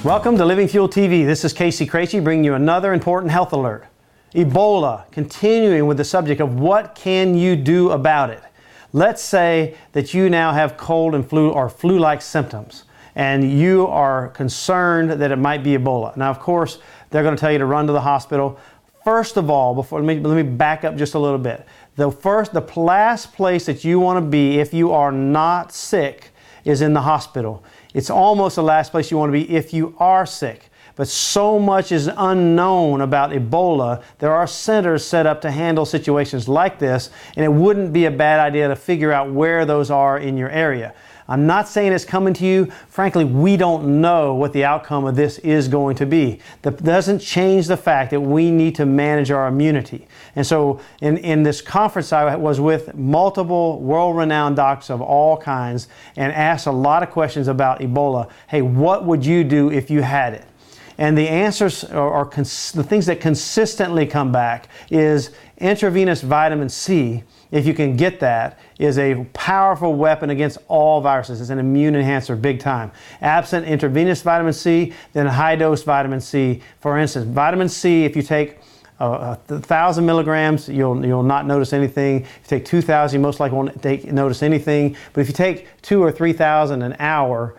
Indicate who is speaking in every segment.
Speaker 1: Welcome to Living Fuel TV. This is Craichy bringing you another important health alert. Ebola, continuing with the subject of what can you do about it. Let's say that you now have cold and flu or flu-like symptoms and you are concerned that it might be Ebola. Now, of course, they're going to tell you to run to the hospital. First of all, let me back up just a little bit. The last place that you want to be if you are not sick is in the hospital. It's almost the last place you want to be if you are sick. But so much is unknown about Ebola. There are centers set up to handle situations like this, and it wouldn't be a bad idea to figure out where those are in your area. I'm not saying it's coming to you. Frankly, we don't know what the outcome of this is going to be. That doesn't change the fact that we need to manage our immunity. And so in this conference, I was with multiple world-renowned doctors of all kinds and asked a lot of questions about Ebola. Hey, what would you do if you had it? And the answers are the things that consistently come back is intravenous vitamin C, if you can get that, is a powerful weapon against all viruses. It's an immune enhancer big time. Absent intravenous vitamin C, then high-dose vitamin C. For instance, vitamin C, if you take 1,000 milligrams, you'll not notice anything. If you take 2,000, you most likely won't notice anything. But if you take 2,000 or 3,000 an hour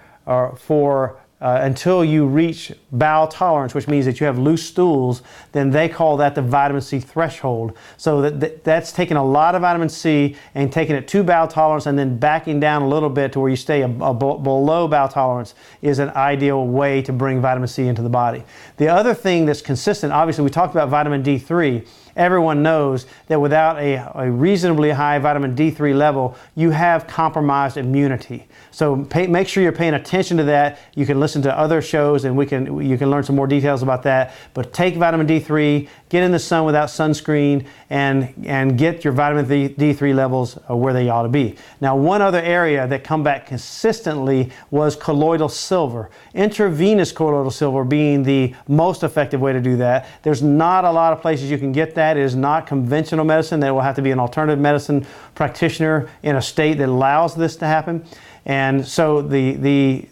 Speaker 1: until you reach bowel tolerance, which means that you have loose stools, then they call that the vitamin C threshold. So that's taking a lot of vitamin C and taking it to bowel tolerance and then backing down a little bit to where you stay below bowel tolerance is an ideal way to bring vitamin C into the body. The other thing that's consistent, obviously we talked about vitamin D3. Everyone knows that without a reasonably high vitamin D3 level, you have compromised immunity. So make sure you're paying attention to that. You can listen to other shows and you can learn some more details about that. But take vitamin D3, get in the sun without sunscreen, and get your vitamin D3 levels where they ought to be. Now, one other area that come back consistently was colloidal silver. Intravenous colloidal silver being the most effective way to do that. There's not a lot of places you can get that. It is not conventional medicine. There will have to be an alternative medicine practitioner in a state that allows this to happen. And so the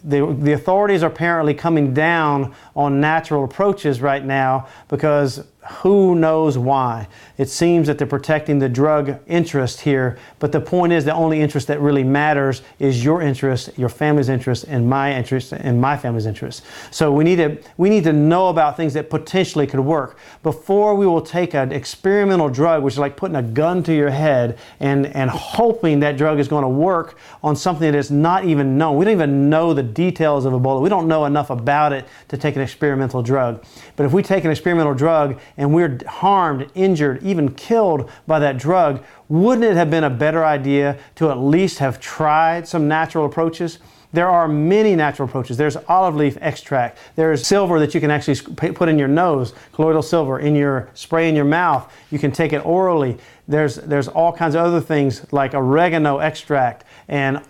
Speaker 1: authorities are apparently coming down on natural approaches right now because who knows why. It seems that they're protecting the drug interest here, but the point is the only interest that really matters is your interest, your family's interest, and my interest, and my family's interest. So we need to know about things that potentially could work before we will take an experimental drug, which is like putting a gun to your head and hoping that drug is going to work on something that is not even known. We don't even know the details of Ebola. We don't know enough about it to take an experimental drug. But if we take an experimental drug and we're harmed, injured, even killed by that drug, wouldn't it have been a better idea to at least have tried some natural approaches? There are many natural approaches. There's olive leaf extract. There's silver that you can actually put in your nose, colloidal silver, in your spray in your mouth. You can take it orally. There's all kinds of other things like oregano extract and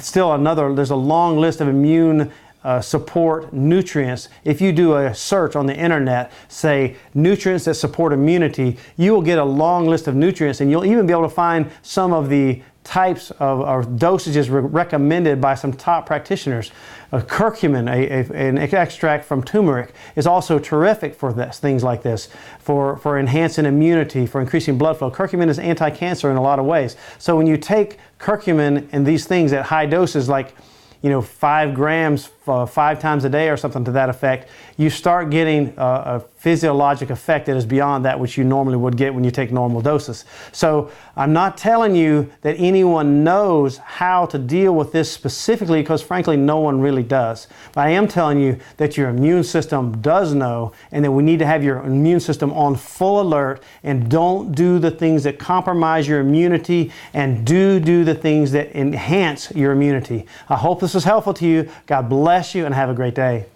Speaker 1: still there's a long list of immune support nutrients. If you do a search on the internet, say nutrients that support immunity, you will get a long list of nutrients, and you'll even be able to find some of the types of dosages recommended by some top practitioners. Curcumin, an extract from turmeric, is also terrific for things like this, for enhancing immunity, for increasing blood flow. Curcumin is anti-cancer in a lot of ways. So when you take curcumin and these things at high doses, like 5 grams 5 times a day or something to that effect, you start getting a physiologic effect that is beyond that which you normally would get when you take normal doses. So I'm not telling you that anyone knows how to deal with this specifically, because frankly no one really does. But I am telling you that your immune system does know, and that we need to have your immune system on full alert, and don't do the things that compromise your immunity, and do the things that enhance your immunity. I hope this was helpful to you. God bless you and have a great day.